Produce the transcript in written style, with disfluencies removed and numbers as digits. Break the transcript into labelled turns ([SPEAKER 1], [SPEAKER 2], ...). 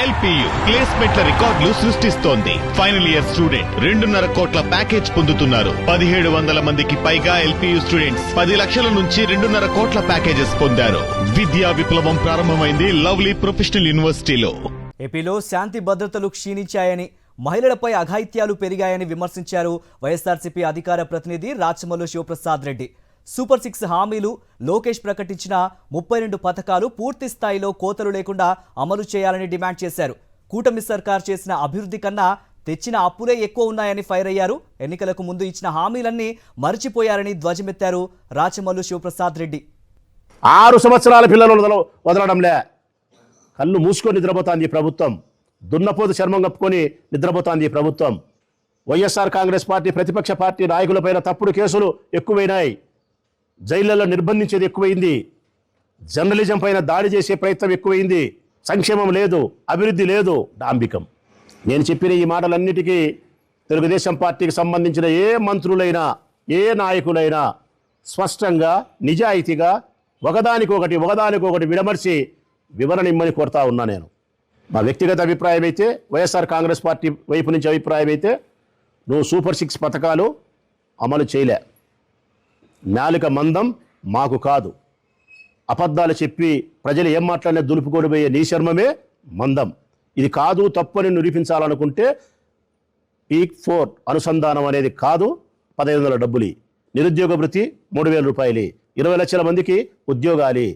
[SPEAKER 1] LPU ప్లేస్మెంట్ల రికార్డులు సృష్టిస్తోంది. Final year student 2.5 కోట్ల ప్యాకేజ్ పొందుతున్నారు. 1700 మందికి పైగా ఎల్పియు స్టూడెంట్స్ 10 లక్షల నుంచి 2.5 కోట్ల ప్యాకేజెస్ పొందారు. విద్యా విప్లవం ప్రారంభమైంది లవ్లీ ప్రొఫెషనల్ యూనివర్సిటీలో.
[SPEAKER 2] ఏపీలో శాంతి భద్రతలు క్షీణించాయని, మహిళలపై అఘాయిత్యాలు పెరిగాయని విమర్శించారు వైఎస్ఆర్సీపీ అధికార ప్రతినిధి రాచమల్లు శివప్రసాద్ రెడ్డి. సూపర్ 6 హామీలు, లోకేష్ ప్రకటించిన 32 పథకాలు పూర్తి స్థాయిలో కోతలు లేకుండా అమలు చేయాలని డిమాండ్ చేశారు. కూటమి సర్కార్ చేసిన అభివృద్ధి కన్నా తెచ్చిన అప్పులే ఎక్కువ ఉన్నాయని ఫైర్ అయ్యారు. ఎన్నికలకు ముందు ఇచ్చిన హామీలన్నీ మరిచిపోయారని ధ్వజమెత్తారు రాచమల్లు శివప్రసాద్ రెడ్డి.
[SPEAKER 3] 6 సంవత్సరాల పిల్లలు వదలడంలే, కళ్ళు మూసుకొని నిద్రపోతాంది ఈ ప్రభుత్వం. దున్నపోతు చర్మం కప్పుకొని నిద్రపోతాంది ఈ ప్రభుత్వం. వైఎస్ఆర్ కాంగ్రెస్ పార్టీ ప్రతిపక్ష పార్టీ నాయకులపైన తప్పుడు కేసులు ఎక్కువైనాయి. జైళ్లలో నిర్బంధించేది ఎక్కువైంది. జర్నలిజం పైన దాడి చేసే ప్రయత్నం ఎక్కువైంది. సంక్షేమం లేదు, అభివృద్ధి లేదు, డాంబికం. నేను చెప్పిన ఈ మాటలన్నిటికీ తెలుగుదేశం పార్టీకి సంబంధించిన ఏ మంత్రులైనా, ఏ నాయకులైనా స్పష్టంగా, నిజాయితీగా ఒకదానికొకటి విడమర్చి వివరణ ఇమ్మని కోరుతా ఉన్నా. నేను మా వ్యక్తిగత అభిప్రాయం అయితే, వైఎస్ఆర్ కాంగ్రెస్ పార్టీ వైపు నుంచి అభిప్రాయం అయితే, నువ్వు సూపర్ 6 పథకాలు అమలు చేయలే. నాలుక మందం మాకు కాదు. అబద్ధాలు చెప్పి ప్రజలు ఏం మాట్లాడినా దులుపుకొని పోయే నీ శర్మమే మందం. ఇది కాదు, తప్పని నిరూపించాలనుకుంటే పీక్ 4 అనుసంధానం అనేది కాదు. 1500 డబ్బులు, నిరుద్యోగ భృతి 3000 రూపాయలు, 20 లక్షల మందికి ఉద్యోగాలు.